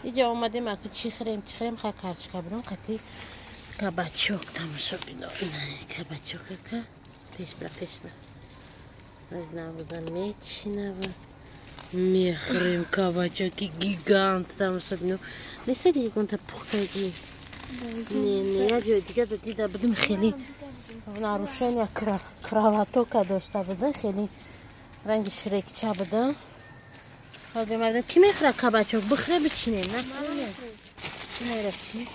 دیگه اومدیم اکو چی خریم خواهی کرچکا برون قطعی کبچوک تماشا بینا نه کبچوک که پیش برا از نبودن میچینه و میخریم کبچوکی گیگانت تماشا بینا نیست دیگه گونتا پختگی نه جای دیگه دیده بودیم خیلی ناروشن کراواتو که داشته بودن خیلی رنگ شریکچه بودن حال بمردم کی میخوره کبچوک بخره بچینیم نه نه چی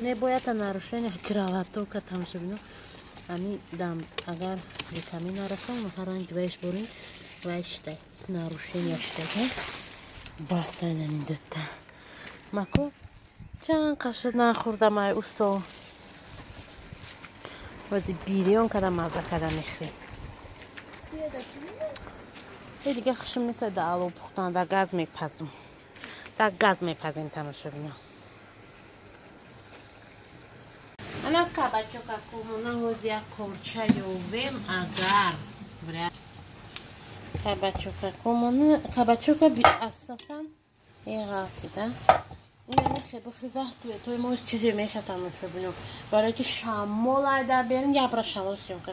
نه باید ناروشن کراواتو که تماشا بینا امی دم اگر ویتامین نرسه اون هر رنگ ویش برین ویش ده ناروشن یشته که باسه نمیدته مکو چند قشت نخوردم ای اوسو وزی بیریون کدام مزه کدام میخریم یه دیگه خشم نیست ده آلو پختن ده گاز میپزم ده گاز میپزیم تماشا بینم انا کبچوکا کومونا وزیا کورچا یوویم اگر برای کبچوکا کومونا کبچوکا بی اساسا ایغاتی ده این خیلی بخری وحثی به توی ما چیزی میشه تماشا بینم برای که شمال ایده برین یا برای شمال سیم که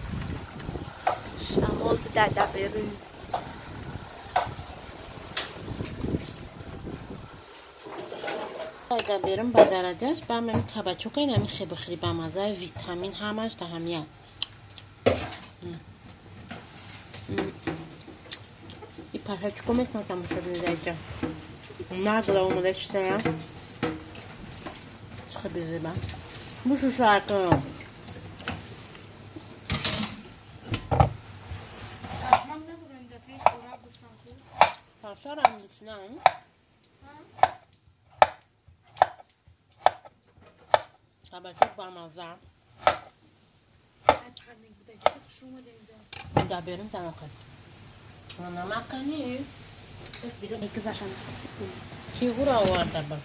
شمال بیده برین ایده بریم با درجهش با همین کبچوکا این همین خیلی بخری با مزه ویتامین همش ده همیه این پرچکو میکنم تماشا بینید اینجا نگله اومده چیده یا خیلی زیبا بوشو شرکم پاشا هم دوشنم کبچوک با مزه ده بریم تماکن نمک کنی چی غورا آورده با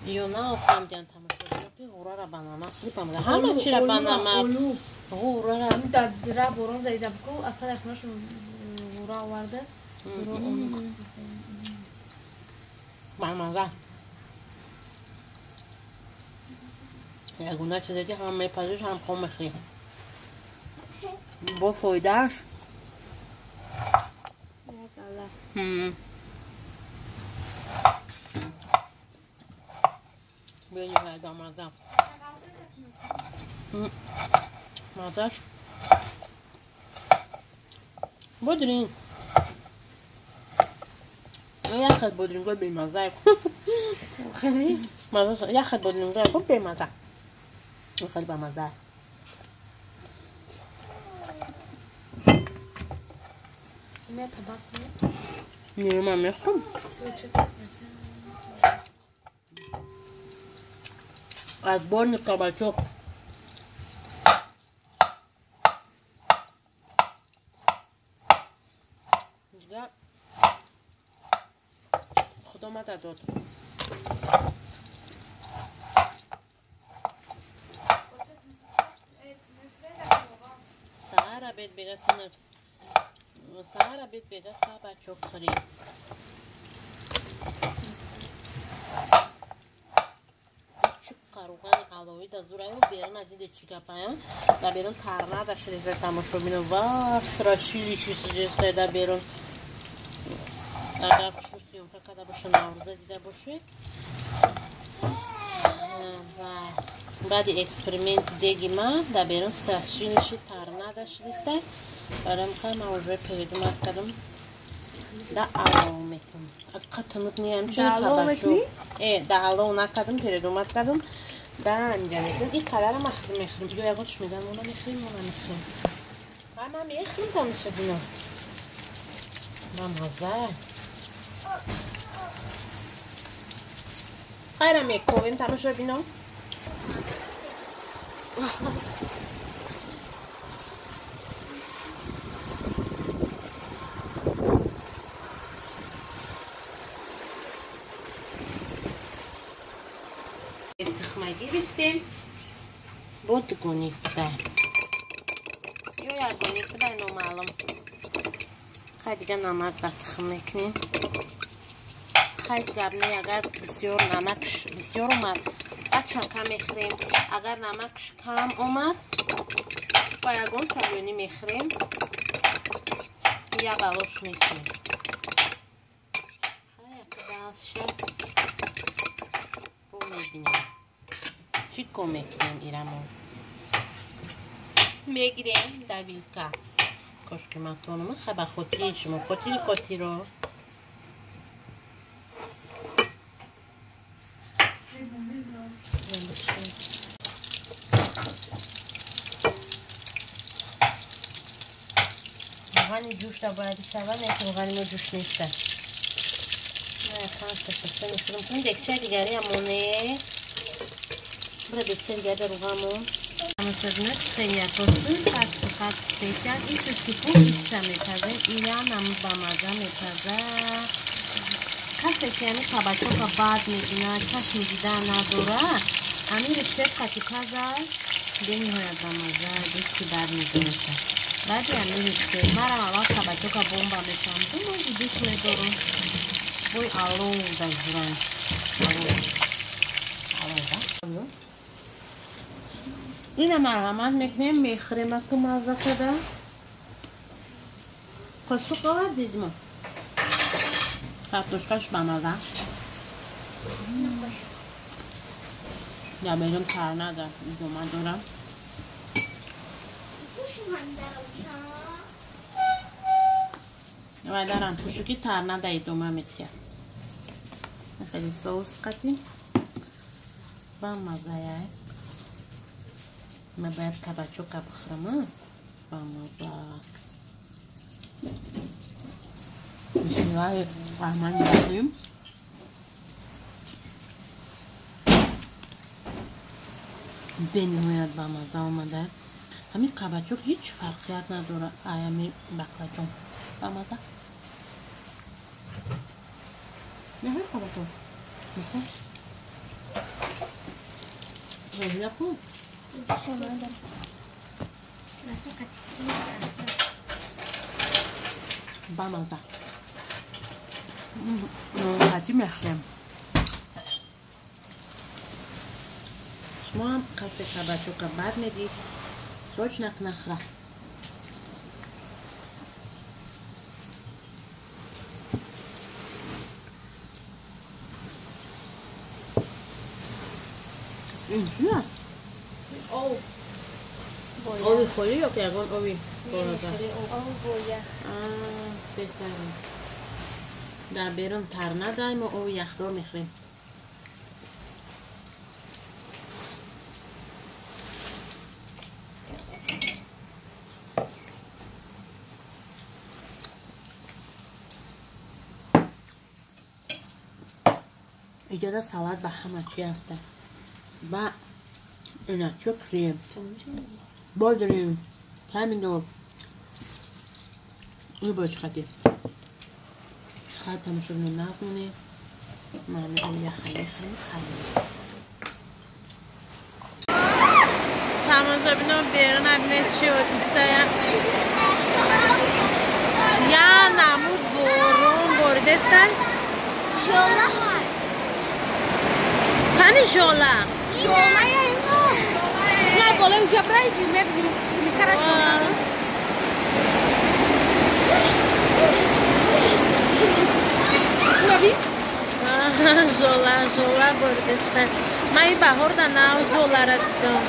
یونا افهم دیان تماشا بی غورا را بنامک سلیپم ده همه چی را بنامک غورا را در برون زیزه بکو اصلا اخناشون غورا آورده بنامک یگونه چیزی که هم میپذیش هم خون میخریم با فایدهش بینی فایده مزه مزهش بودرین یخت بودرین گوی بی مزه خیلی مزه یخت بودرین گوی بی مزه خیلی با مزه میاد تباس میرم من میخوام از برن کبچوک دیگه خدا ما داد سهر بیت بگه کنه سهر بیت بگه کبچوک خریم قروغان علوی دا زورای و بیرون ادیده چی کپایم دا بیرون ترنه دا شریزه تماشا بینو واسترا شیلیشی سجسته دا بیرون اگر خوشوستیم که کده باشه نوروزه دیده باشه و بعد اکسپریمنت دیگی ما دا بیرون سترس شیلیشی ترنه دا شریسته برای که موجه پیدومت کدم دا علو میکنم قطمت نیم چه کبچو دا علو نکدم پیدومت کدم دا اینجا میکنم این قدر هم میخریم دیگه یکوش میدم اونا میخریم و من میخریم تمشه بینم با مزه خیرم میکنیم تمشه بینم گرفتیم بود گونیک بده یا گونیک بده اینو معلوم خیلی دیگه نمک بطخم میکنیم خیلی گرمه اگر بسیار نمکش بسیار اومد بچه کم میخوریم اگر نمکش کم اومد با یگان سبیونی میخوریم یا بلوش میکنیم خیلی دلشه رو میبینیم چی کن میکنیم ایرمون میگیریم دویلکا کشکماتونمون خب خودی شما خودی رو روغنی جوش دا باید شود نه که روغنی ما جوش نیسته نه پنج تا شسته میشورم کنیم دکچه دیگری همونه برای دکچه دیگری روغمون همونطور سریعکوسون فقط سیتر ایستش که پول ایستش هم میپزه ایران نمود با مزه میپزه کسی که همی کبچه که بعد میبینه چشم دیدن نداره همین رسیت خطی پزه بینی هاید با مزه دیستی بر میدونه بعدی همین رسیت مرم اول کبچه که بومبا میشم بومبا دیش میدارم بوی آلو در زورن آلو اینه مرحمت میکنیم میخوریم اکو مزه کده قصو قواد دیدیم کارتوشکاش بمزه یا بیرون تر نده دوما دارم و دارم پوشوکی تر نده ای دوما میتیه خیلی سوس قطیم بمزه یه ما باید کبچوکا بخورم بمزه بسیار رحمان داریم بنیماید با مزه آمده همین کبچوک هیچ فرقیت نداره ایمی بقلجون با مزه نه هر کبچوک میخواه زهیده کن با مزه نوعاتی میخوریم شما هم کسی کبچوکا بد میدید سوچ نخره این چی هست؟ اوی خوری یا که اگون اوی بارده؟ اوی بویه بهتره در بیرون تر ندهیم و اوی یخدار میخوریم اینجا سالاد به همه چی هسته با اینا چو کریم بادریم همین دور این باید خطی خیلی تماشا کنیم نفمونه معنی اوی خیلی تماشا بینم بیرون نبینه چی و دیسته یا نمود بورون بوردستن Jola های خانی جولا Jola ya itu nggak boleh ucap raisi di karat Jola nggak جولا بردستن من این بهار دنم جولا را دیدم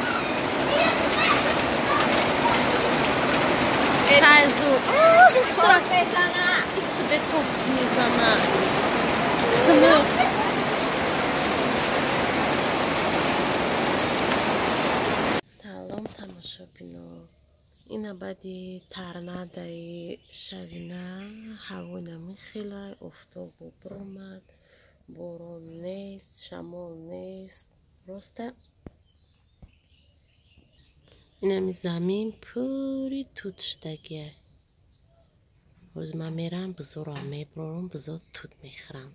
تایزو Surat sana به توپ میزنن سلام تماشابینا اینا بعدی ترنده شوینه هوونه میخیله افتاب و برمد بارون نیست شمال نیست راسته اینمی زمین پوری توت شدگیه روز من میرم بزرم میبرم بزرگ توت میخرم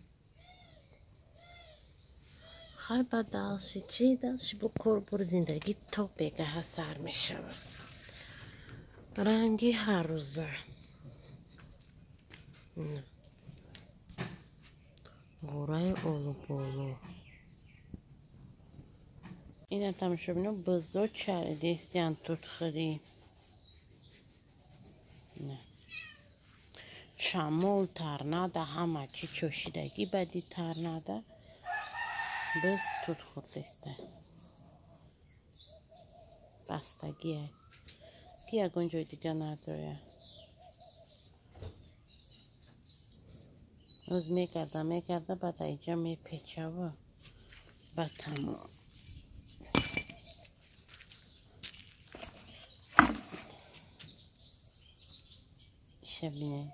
خیلی بد دلشی چی دلشی بکر بر زندگی تا بگه سر میشود رنگی هر روزه غورای اولو بولو این تماشا بینو بزرگ چردیستیان توت خری نه شامول ترناده همه چی چوشیدگی بدی ترناده بز توت خوردسته بستگیه کی اگون جای دیگه نداره روز میکرده بعد اینجا میپیچه و بعد تمام شبینه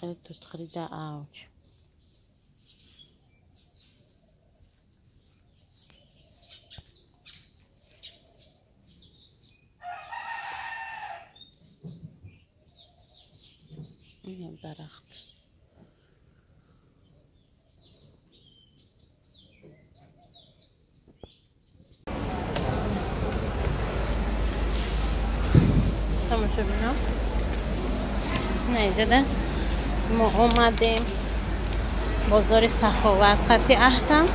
خیلی توت خریده اوج اینم درخت تماشا بینم نیزده ما اومدیم بازار سخاوت قطعی احتم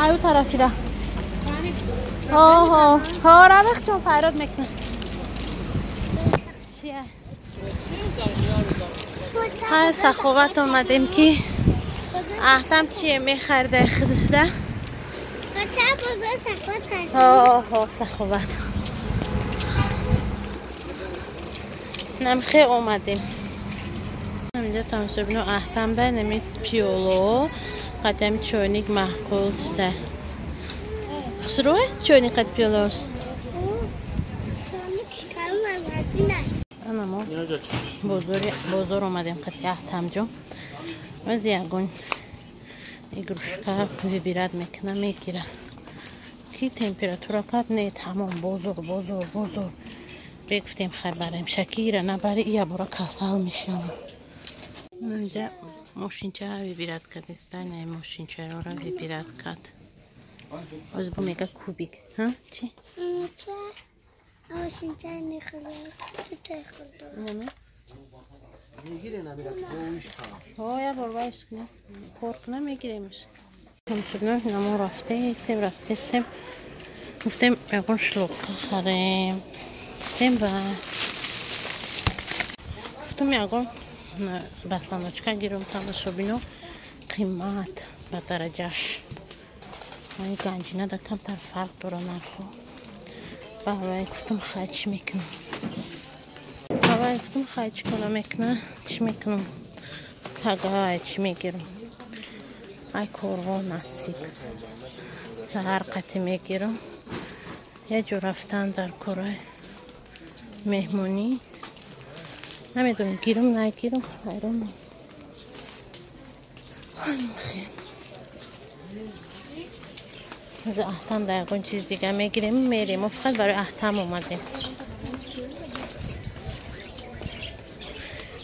ایو طرفی را ها روخ چون فراد میکنه چیه؟ های سخاوت اومدیم که احتم چیه میخرده خودشده ها سخاوت نمخه اومدیم اینجا تماشا بینو احتم ده نمید پیولو قدم چونیک محکول شده خسروه چونیک قد پیولوز ما بازار اومدیم قطعی احتم جو از یکون ایگروشکا ویبیرد میکنه میگیره کی تمپراتورا کد نه تمام بازار بگفتیم خبریم شکیره نبری یا برا کسل میشم اینجا ماشینچه ویبیرد کد است نه ماشینچه را ویبیرد کد از با میگه کوبیک ها چی؟ ماشینچه نخوره تو تخورده نمی؟ میگیره نمیره رویش کنم ها یا بروایش کنه کورک نمیگیریمش همچنان نمو رفتیم گفتیم بگون شلوک خریم گفتیم گفتم یکون بستندوچکا گیرم تماشا بینو قیمت به درجهش این گنجینه در کمتر فرق داره نرخو بابا گفتم خرچ میکنم بابا گفتم خرچ کنم میکنه چی میکنم تگاه چی میگیرم ای کوروا نصیب سهر قطعی میگیرم یه جو رفتن در کره مهمونی نمیدونم گیرم نگیرم خیرم از احتم در اون چیز دیگه میگیریم میریم و فقط برای احتم اومدیم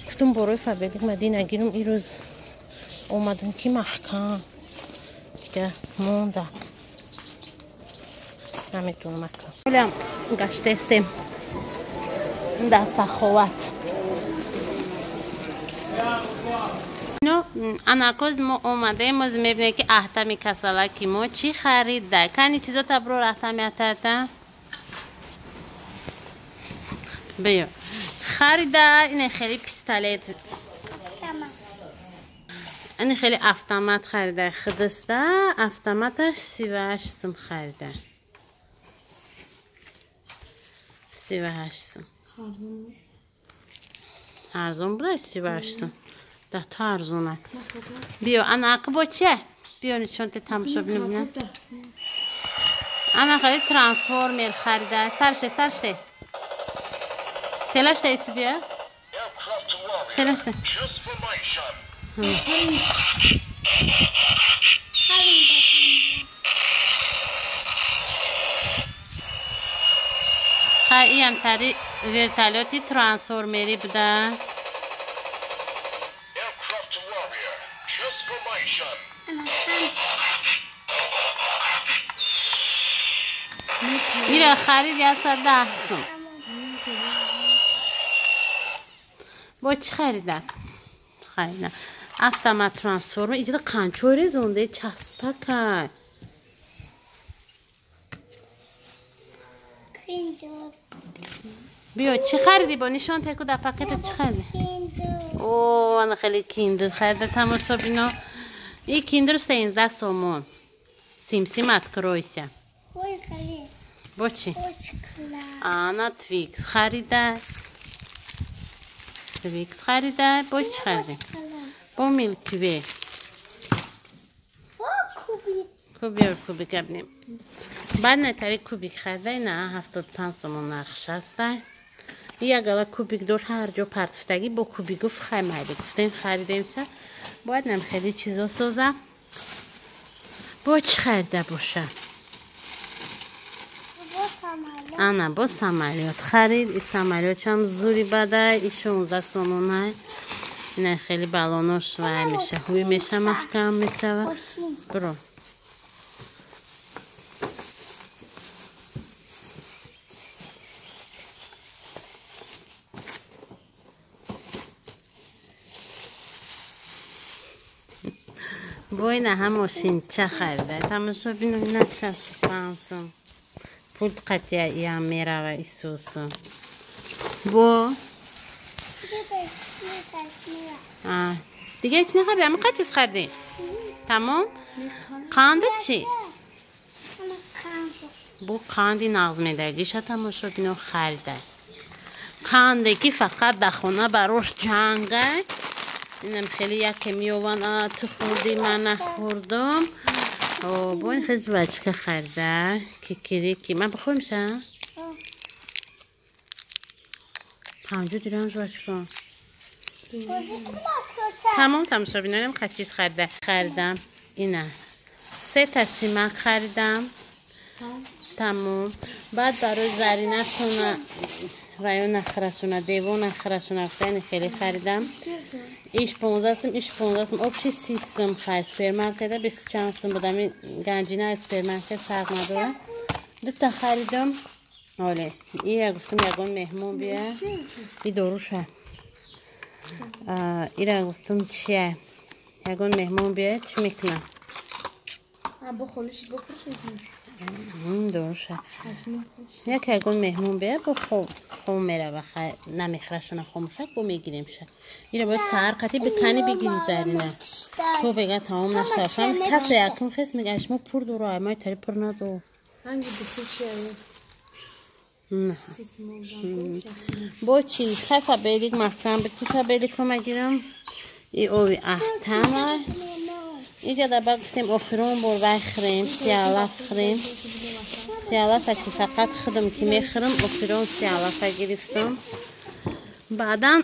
گفتم بروی فبریک مدی نگیرم این روز اومدم که محکم دیگه موندم نمیتونم اکنم خیلی هم گشته استیم در سخاوت اناکوز ما اومده موز میبینه که احتمی کسالکی ما چی خریده کنی چیزا تبرو احتمی اتاتا بیا خریده این خیلی پیستالیت این خیلی افتامات خریده خودش ده افتاماتش 38 سوم خریده 38 سوم ارزون بوده 38 سوم ده تا ارزونه بیا انا عقبو چه بیا نشون تی تماشا بینم انا خیلی ترانسفورمر خریده سرشه تلاش تایسی بیا تلاش تایسی خیلی هم تری ورتالیاتی ترانسفورمری بوده میره خرید 10 سوم با چی خریدن؟ автомат трансформер اینجا قنچو رزونده چسبکه بیا چی خریدی با نشان تکو در پاکت چی خریدی؟ اوه انا خیلی کیندر خریده تماشا بینا این کیندر 13 سومون سیم откройся با چی؟ آنا تویکس خریده با چی خریدی؟ با میلکی وی کوبیک ببینیم بعد نتاری کوبیک خریده نه 75 سومون نرخش هسته یه گلا کوبیک دور هر جا پرتفتگی با کوبیک خیلی گفتیم خریده میشه باید نم خیلی چیزا سازم با چی خریده باشه آنا با سمالیات خرید این سمالیات هم زوری بده این 16 سومونه نه خیلی بالوناش وای میشه هوی میشه محکم میشه برو بوی نه هم ماشین چه خریده تماشا بینو این 65 سوم پول قطعی هم میره و ایسوسو بو دیگه هیچ نخریدی اما قد چیز خریدی تمام قانده چی بو قاندی نغزمه درگیشه تماشا بینو خریده قانده که فقط در خونه براش جنگه اینم خیلی یکی میوان تو خوردی من نخوردم با این خیلی بچه خریده که من بخواه میشه 50 درهم بچه کن تمام تماشا بیناریم خیلی چیز خریدم اینه 3 تا سیمک خریدم تمام بعد برای زرینه سونه رایون نخرشونه دیوان نخرشونه خیلی خریدم ایش 15 سم ایش 15 سم آبشی 30 سم خرید سوپرمارکت 20 چند سم بودم این گنجینه سوپرمارکت فرق نداره 2 تا خریدم آله این گفتم یگان مهمون بیا این داروشه این گفتم چیه یگان مهمون بیا چی میکنم با خلوشی بپرسید درسته یک یگان مهمون بیا با خون میره و نمیخرشونه خاموشک با میگیریم شه این باید سهر قطعی بکنی بگیری زرینه تو بگه تمام نشاشم کسی یکم خیست میگه اشما پر دو راه مای تری پر ندو هنگی بسی چیه نه با چی خیفه بیدیگ محکم بکوشه بیدیگ رو مگیرم ای اوی احتمه اینجا در باید گفتیم آخرون بروی خریم سیالف خریم سیالف که فقط خودم که میخرم آخرون سیالف گرفتم بعدم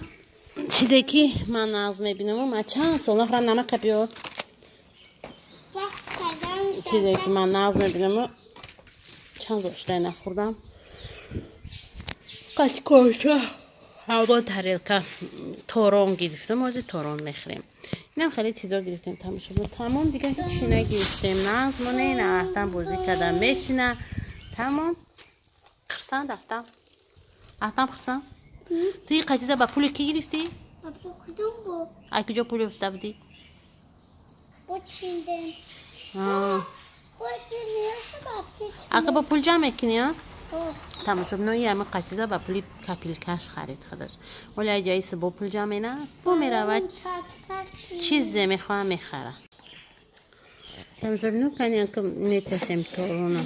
چیزی که من ناز میبینم من چند سال نخورم نمک بیار چیزی که من ناز میبینم چند زاشته نخوردم قشقاشه هوا تریلکه تورون گرفتم از تورون میخریم اینم خیلی چیزا گرفتیم تمام دیگه هیچی نگرفتیم نظمونه نه رفتم بازی کردم میشینه تمام خرسان رفتم خرسان توی قجیزه با پول کی گرفتی؟ ای کجا پول افته بودی؟ اگه با پول جمع کنی ها؟ تمام شد نوعی همه قصیده با پولی کپیل کش خرید خودش ولی جاییست با پول جمعه نه با میره و چیزی میخواه میخره تمام شد نو کنی که میتشم تورونه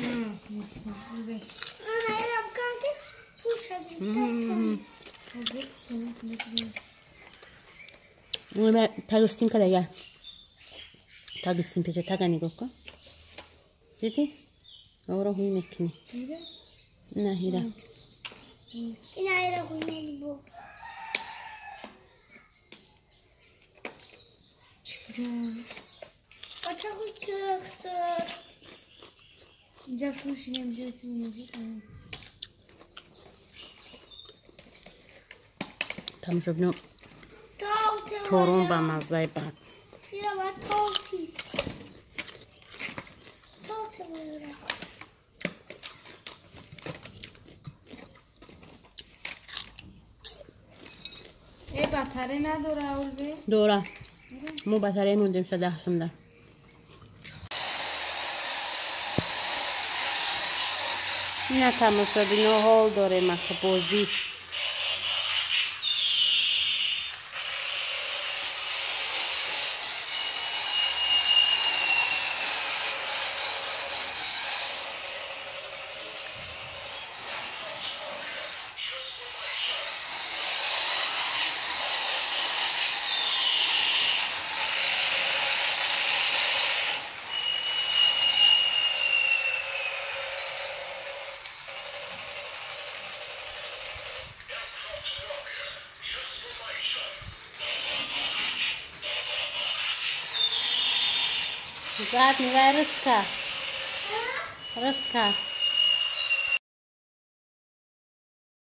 تاگستیم که دیگه تاگستیم پیچه تاگه نگاه کن دیدی؟ آورا هوی میکنی نه هیره این هیره خوی نگی بچه خوی کختر اینجا خوشی نمیشه تمام شد نو تورون با مزای بعد یا با تاوتی بایره بطری نداره اول بی؟ دوره ما بطریه موندیم 110 سم در نه تماشا بینا حال داره مخ بازی زاد میوه رسکا